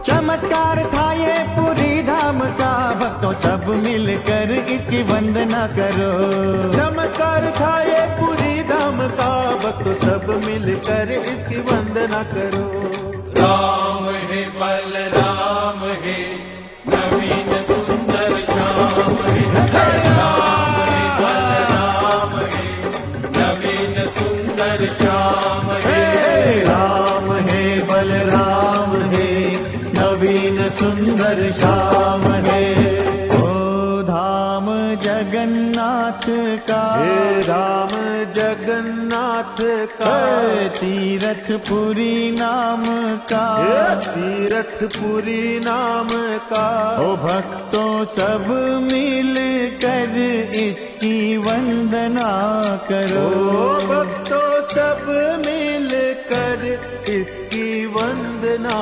चमत्कार था ये पूरी धाम का, भक्तों सब मिलकर इसकी वंदना करो। चमत्कार था ये पूरी धाम का, भक्तों सब मिलकर इसकी वंदना करो। राम है बलराम है नवीन सुंदर श्याम है। राम है बलराम है नवीन सुंदर श्याम है। राम है बलराम है नवीन सुंदर श्याम है। ओ धाम जगन्नाथ का, हे राम जगन्नाथ का, तीरथपुरी नाम का, तीरथपुरी नाम का। ओ भक्तों सब मिल कर इसकी वंदना करो। ओ भक्तों सब मिल कर इसकी वंदना